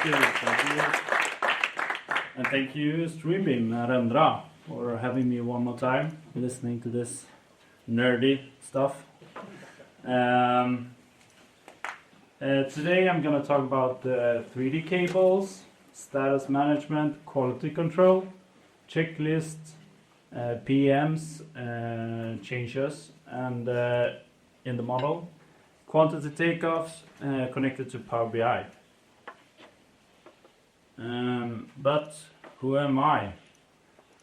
Thank you. And thank you, StreamBIM-day for having me one more time, listening to this nerdy stuff. Today I'm going to talk about 3D cables, status management, quality control, checklists, PMs, changes, and in the model, quantity takeoffs connected to Power BI. But who am I?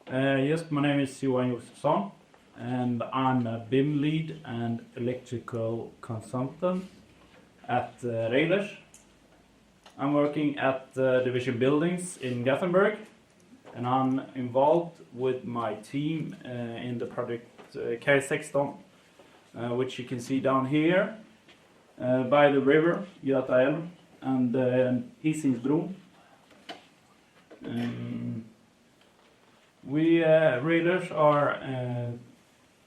Yes, my name is Johan Josefsson, and I'm a BIM lead and electrical consultant at Rejlers. I'm working at Division Buildings in Gothenburg, and I'm involved with my team in the project K16, which you can see down here by the river Göta älv and Hisingsbron. We Rejlers are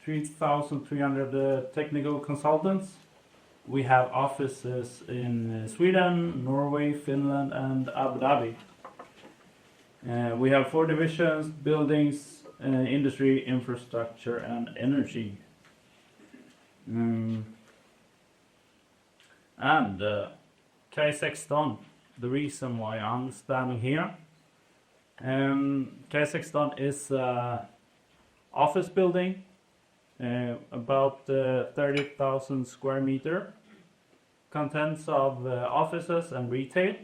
3,300 technical consultants. We have offices in Sweden, Norway, Finland, and Abu Dhabi. We have 4 divisions: buildings, industry, infrastructure, and energy. And K16, the reason why I'm standing here. K16 is an office building, about 30,000 square meter, contents of offices and retail.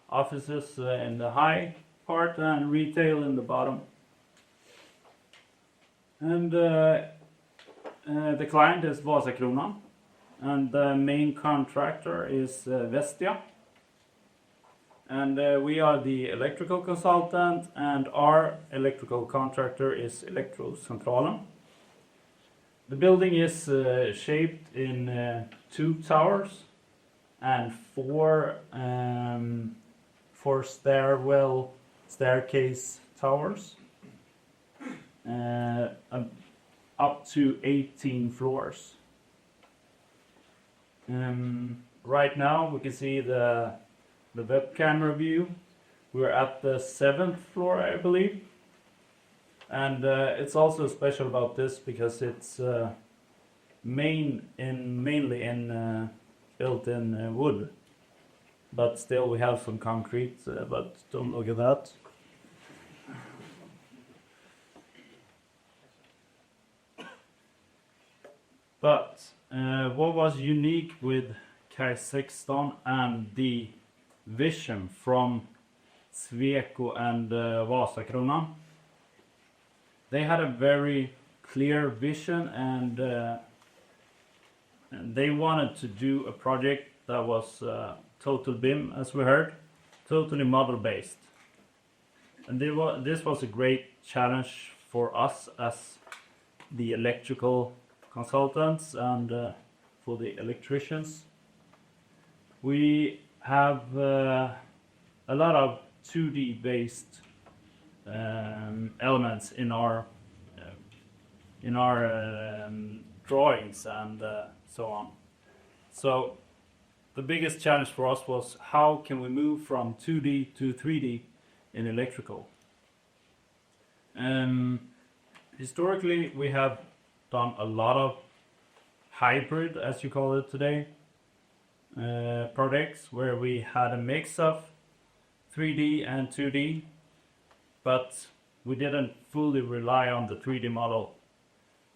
Offices in the high part and retail in the bottom. And the client is Vasakronan, and the main contractor is Vestia. And we are the electrical consultant, and our electrical contractor is Vasakronan. The building is shaped in 2 towers and 4 staircase towers, up to 18 floors. Right now we can see the web camera view. We're at the 7th floor, I believe. And it's also special about this because it's mainly built in wood. But still we have some concrete, but don't look at that. But what was unique with K16 and the vision from Sweco and Vasakronan? They had a very clear vision, and they wanted to do a project that was total BIM, as we heard, totally model based. And this was a great challenge for us as the electrical consultants and for the electricians. We have a lot of 2D based elements in our drawings and so on. So the biggest challenge for us was how can we move from 2D to 3D in electrical. Historically we have done a lot of hybrid, as you call it today, projects where we had a mix of 3D and 2D, but we didn't fully rely on the 3D model.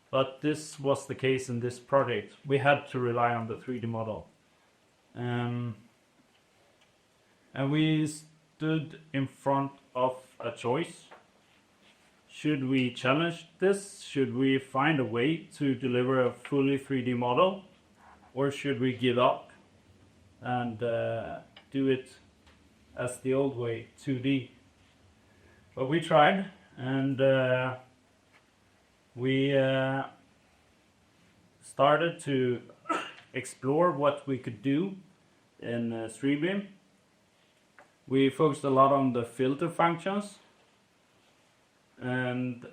But this was the case in this project. We had to rely on the 3D model. And we stood in front of a choice. Should we challenge this? Should we find a way to deliver a fully 3D model? Or should we give up and do it as the old way, 2D? But we tried, and we started to explore what we could do in StreamBIM. We focused a lot on the filter functions, and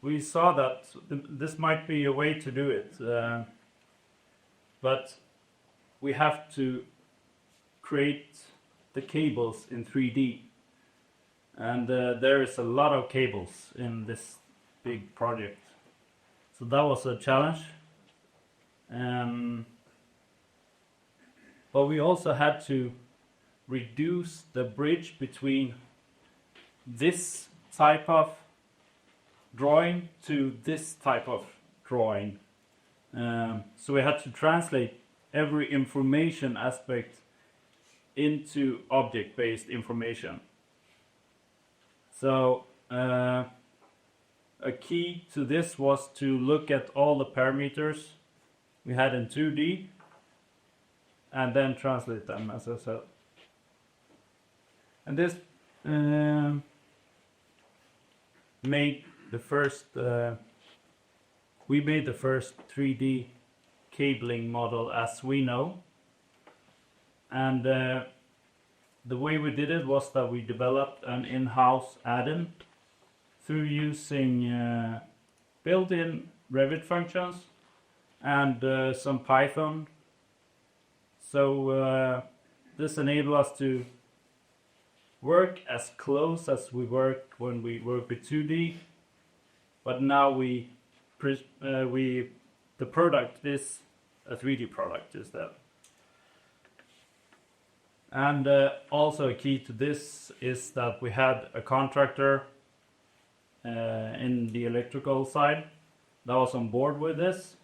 we saw that this might be a way to do it, but we have to create the cables in 3D. And there is a lot of cables in this big project. So that was a challenge. But we also had to reduce the bridge between this type of drawing to this type of drawing. So we had to translate every information aspect into object-based information. So a key to this was to look at all the parameters we had in 2D and then translate them, as I said. And this made the first we made the first 3D cabling model as we know. And the way we did it was that we developed an in-house add-in through using built-in Revit functions and some Python. So this enabled us to work as close as we worked when we worked with 2D, but now the product is a 3D product instead. And also a key to this is that we had a contractor in the electrical side that was on board with this,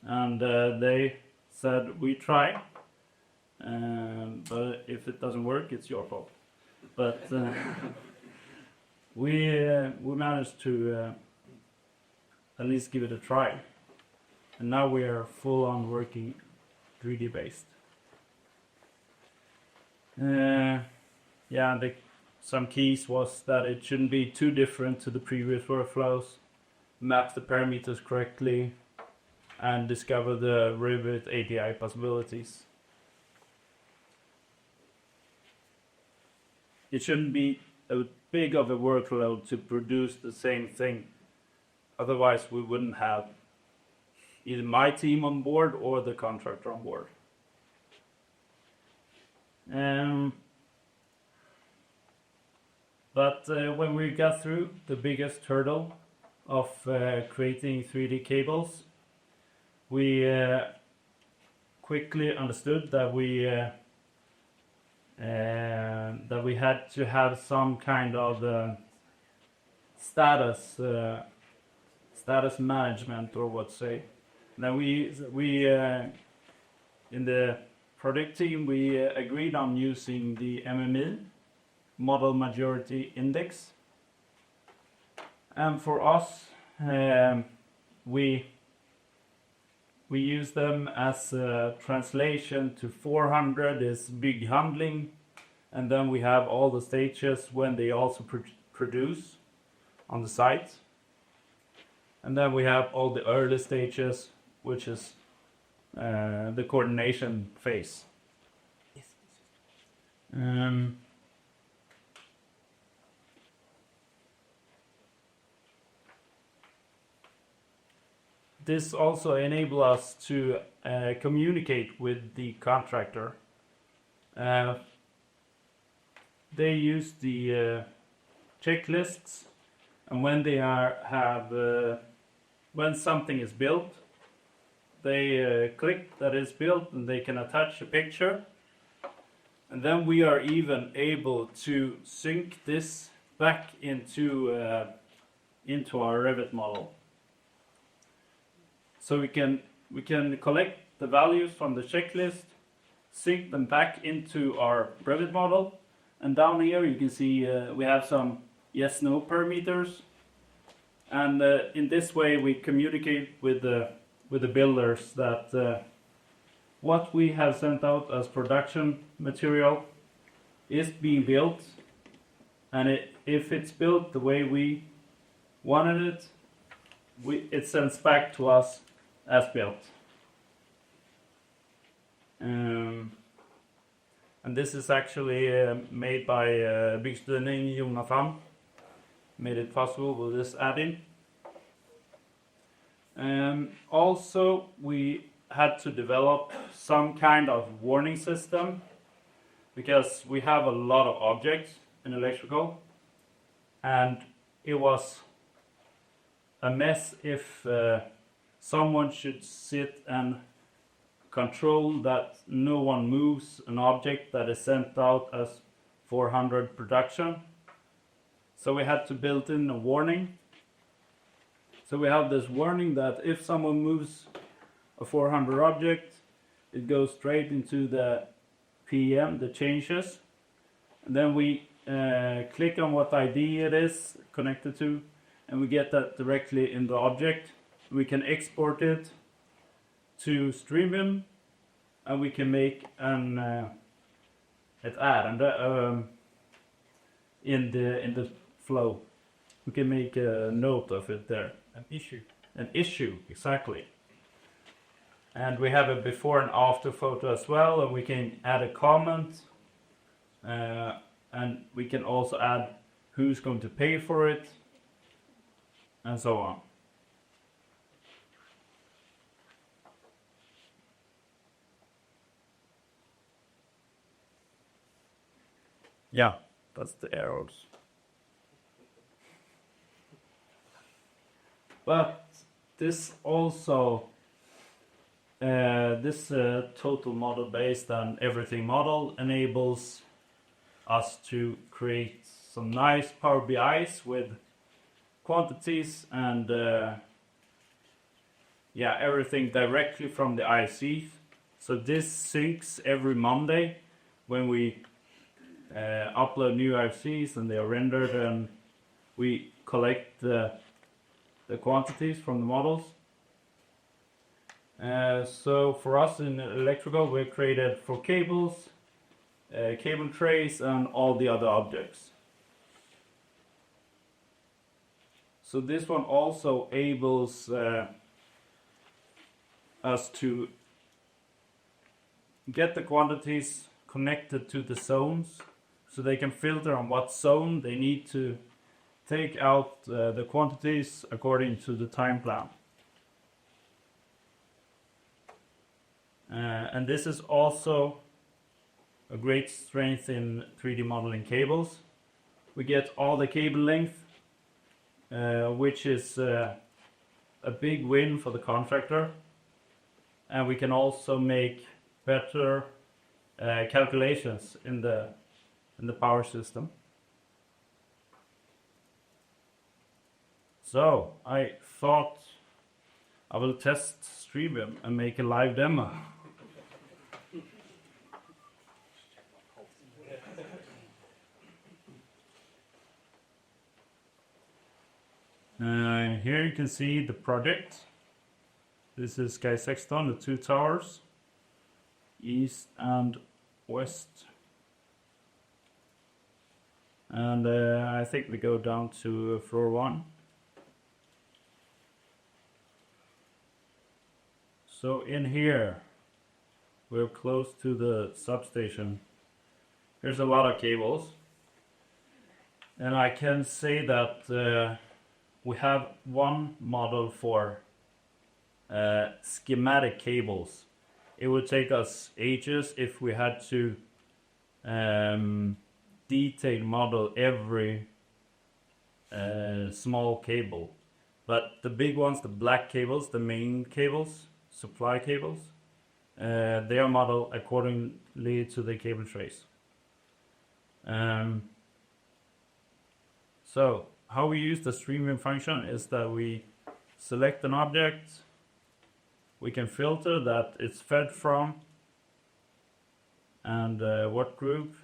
and they said, we try, but if it doesn't work, it's your fault. But we managed to at least give it a try, and now we are full on working 3D based. Some keys was that it shouldn't be too different to the previous workflows, map the parameters correctly, and discover the Revit API possibilities. It shouldn't be a big of a workload to produce the same thing. Otherwise, we wouldn't have either my team on board or the contractor on board. But when we got through the biggest hurdle of creating 3D cables, we quickly understood that we had to have some kind of status management, or what say. Then we in the project team we agreed on using the MMI, Model Majority Index, and for us we use them as a translation to 400 is big handling, and then we have all the stages when they also produce on the site, and then we have all the early stages, which is the coordination phase. This also enables us to communicate with the contractor. They use the checklists, and when they when something is built, they click that it's built, and they can attach a picture. And then we are even able to sync this back into our Revit model. So we can collect the values from the checklist, sync them back into our Revit model, and down here you can see we have some yes/no parameters, and in this way we communicate with the builders that what we have sent out as production material is being built, and if it's built the way we wanted it, it sends back to us as built. And this is actually made by byggstudenten Jonathan. Made it possible with this add-in. Also, we had to develop some kind of warning system, because we have a lot of objects in electrical, and it was a mess if someone should sit and control that no one moves an object that is sent out as 400 production. So we had to build in a warning. So we have this warning that if someone moves a 400 object, it goes straight into the PM, the changes. And then we click on what ID it is connected to, and we get that directly in the object. We can export it to StreamBIM, and we can make an in the flow. We can make a note of it there. An issue. An issue, exactly. And we have a before and after photo as well, and we can add a comment, and we can also add who's going to pay for it, and so on. Yeah, that's the arrows. But this also, this total model based on everything model enables us to create some nice Power BIs with quantities and yeah, everything directly from the IC. So this syncs every Monday when we upload new IFCs and they are rendered, and we collect the quantities from the models. So for us in electrical, we created for cables, cable trays, and all the other objects. So this one also enables us to get the quantities connected to the zones, so they can filter on what zone they need to take out the quantities according to the time plan. And this is also a great strength in 3D modeling cables. We get all the cable length, which is a big win for the contractor, and we can also make better calculations in the power system. So I thought I will test StreamBIM and make a live demo. Here you can see the project. This is Sky Sexton, the two towers, east and west. And I think we go down to floor 1. So in here, we're close to the substation. There's a lot of cables. And I can say that we have one model for schematic cables. It would take us ages if we had to detail model every small cable. But the big ones, the black cables, the main cables, supply cables, they are modeled accordingly to the cable trays. So how we use the StreamBIM function is that we select an object, we can filter that it's fed from and what group.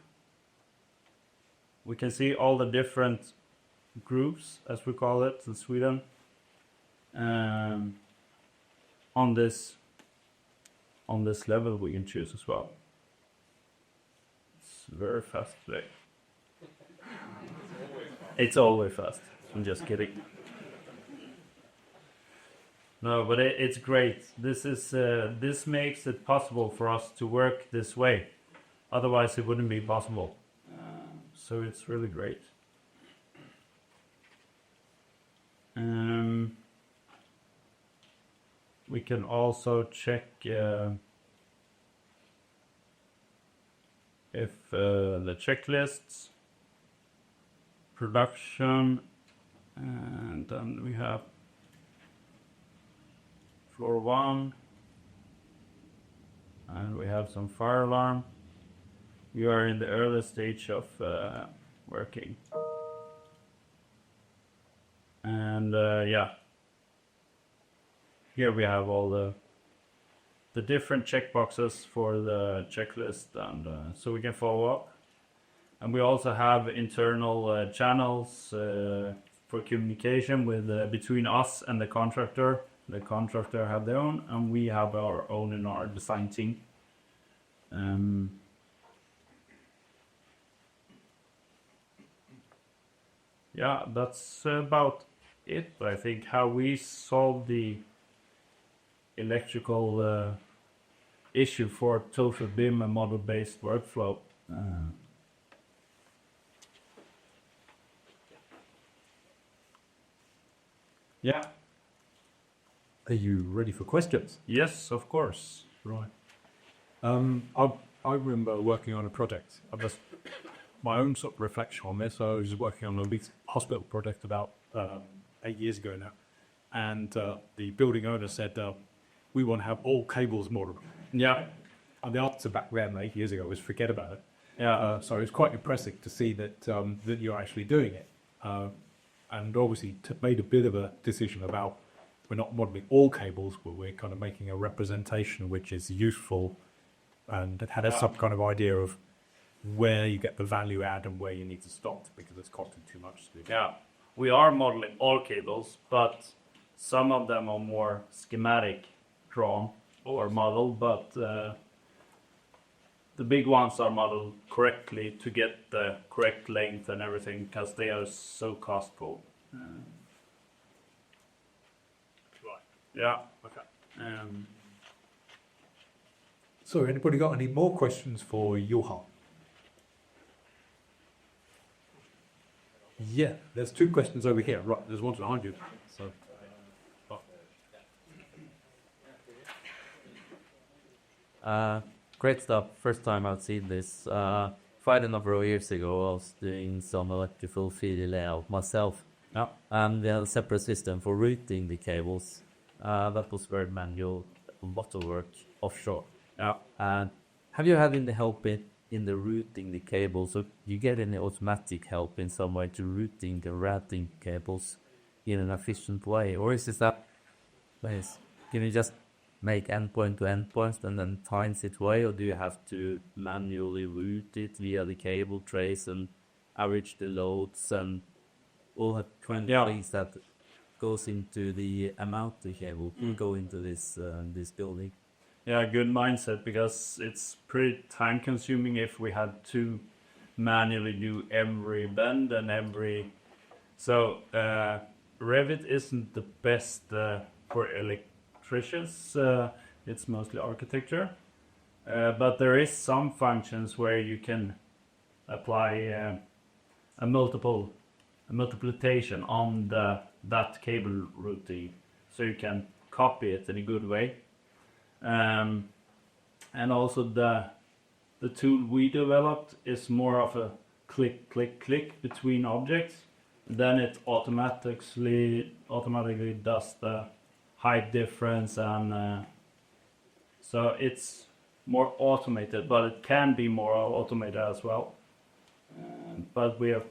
We can see all the different groups, as we call it in Sweden, on this level we can choose as well. It's very fast today. It's always fast. I'm just kidding. No, but it's great. This makes it possible for us to work this way. Otherwise, it wouldn't be possible. So it's really great. We can also check if the checklists, production, and then we have floor 1, and we have some fire alarm. We are in the early stage of working. And yeah, here we have all the different checkboxes for the checklist, and so we can follow up. And we also have internal channels for communication with between us and the contractor. The contractor have their own, and we have our own in our design team. Yeah, that's about it. I think how we solve the electrical issue for total BIM and model-based workflow. Yeah. Are you ready for questions? Yes, of course. Right. I remember working on a project. My own sort of reflection on this. I was working on a big hospital project about 8 years ago now, and the building owner said, "We want to have all cables modeled." Yeah. And the answer back then 8 years ago was forget about it. Yeah. So it was quite impressive to see that that you're actually doing it, and obviously made a bit of a decision about we're not modeling all cables, but we're kind of making a representation which is useful, and it had some kind of idea of where you get the value add and where you need to stop because it's costing too much to do. Yeah, we are modeling all cables, but some of them are more schematic drawn or modeled, but the big ones are modeled correctly to get the correct length and everything because they are so costful. Right. Yeah. Okay. So, anybody got any more questions for Johan? Yeah, there's 2 questions over here. Right, there's one behind you. So, Great stuff. First time I've seen this. Quite a number of years ago, I was doing some electrical field layout myself. yeah. And we had a separate system for routing the cables. That was very manual, a lot of work offshore. Yeah. And have you had any help in the routing the cables? So you get any automatic help in some way to routing the routing cables in an efficient way? Or is it that place? Can you just make endpoint to endpoint and then times it way, or do you have to manually route it via the cable trace and average the loads and all that kind of things that goes into the amount the cable go into this this building? Yeah, good mindset, because it's pretty time consuming if we had to manually do every bend and every... So Revit isn't the best for electricians. It's mostly architecture. But there is some functions where you can apply a multiplication on that cable routing, so you can copy it in a good way. And also the tool we developed is more of a click, click, click between objects. Then it automatically does the height difference, and so it's more automated, but it can be more automated as well. But we have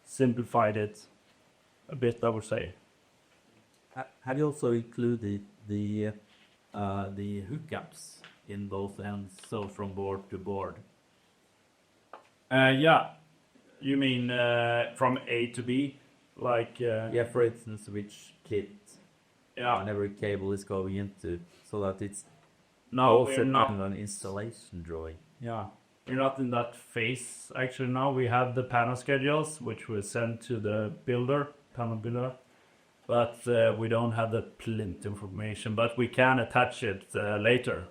simplified it a bit, I would say. Have you also included the hookups in both ends, so from board to board? Yeah, you mean from A to B, like yeah, for instance, which kit yeah. and every cable is going into, so that it's No, also we're not. an installation drawing. Yeah, we're not in that phase actually now. We have the panel schedules, which we send to the panel builder, but we don't have the plinth information, but we can attach it later.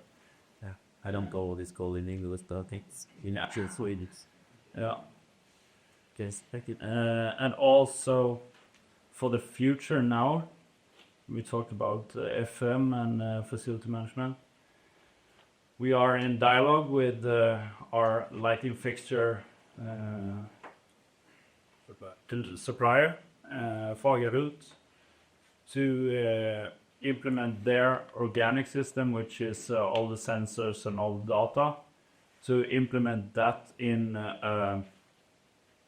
Yeah, I don't know what it's called in English, but I think it's in actual Swedish. Yeah. Okay, thank you. And also for the future now, we talked about FM and facility management. We are in dialogue with our lighting fixture supplier, Fagerhult, to implement their organic system, which is all the sensors and all the data, to implement that in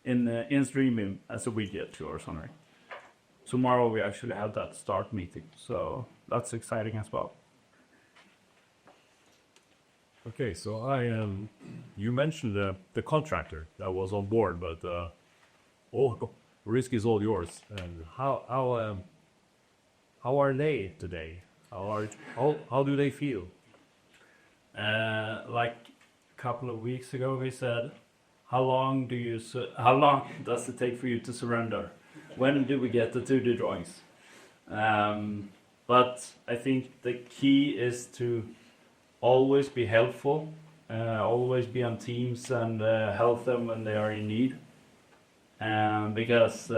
StreamBIM as a widget to or something. Tomorrow we actually have that start meeting, so that's exciting as well. Okay, so you mentioned the contractor that was on board, but risk is all yours. And how are they today? How do they feel? Like a couple of weeks ago, we said, how long does it take for you to surrender? When do we get the 2D drawings? But I think the key is to always be helpful, always be on Teams and help them when they are in need, because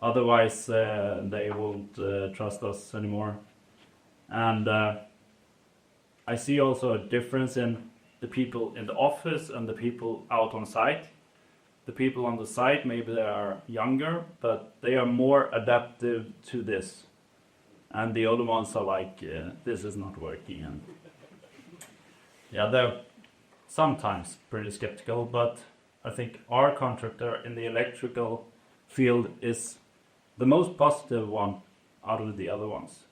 otherwise they won't trust us anymore. And I see also a difference in the people in the office and the people out on site. The people on the site, maybe they are younger, but they are more adaptive to this. And the other ones are like, this is not working. And yeah, they're sometimes pretty skeptical, but I think our contractor in the electrical field is the most positive one out of the other ones.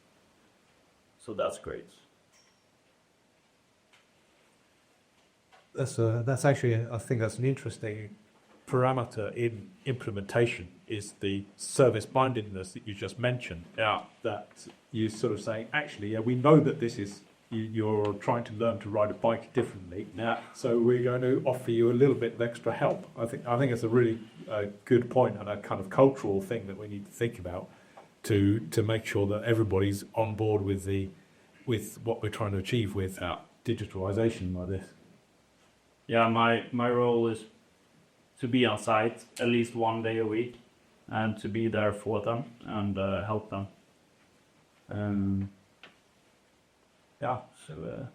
So that's great. That's actually, I think that's an interesting parameter in implementation, is the service mindedness that you just mentioned. Yeah. That you sort of say, actually, yeah, we know that this is, you're trying to learn to ride a bike differently. Yeah. So we're going to offer you a little bit of extra help. I think it's a really good point and a kind of cultural thing that we need to think about to make sure that everybody's on board with what we're trying to achieve with digitalization like this. Yeah, my role is to be on site at least one day a week and to be there for them and help them. Yeah, so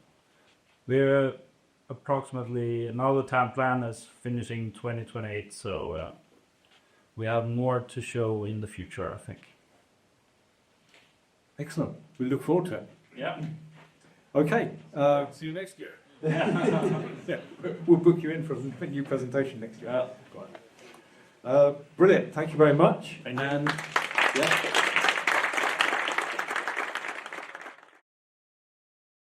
we're approximately, now the time plan is finishing 2028, so we have more to show in the future, I think. Excellent. We look forward to it. Yeah. Okay. See you next year. Yeah, we'll book you in for a new presentation next year. Yeah. Brilliant. Thank you very much. Thank you. And yeah.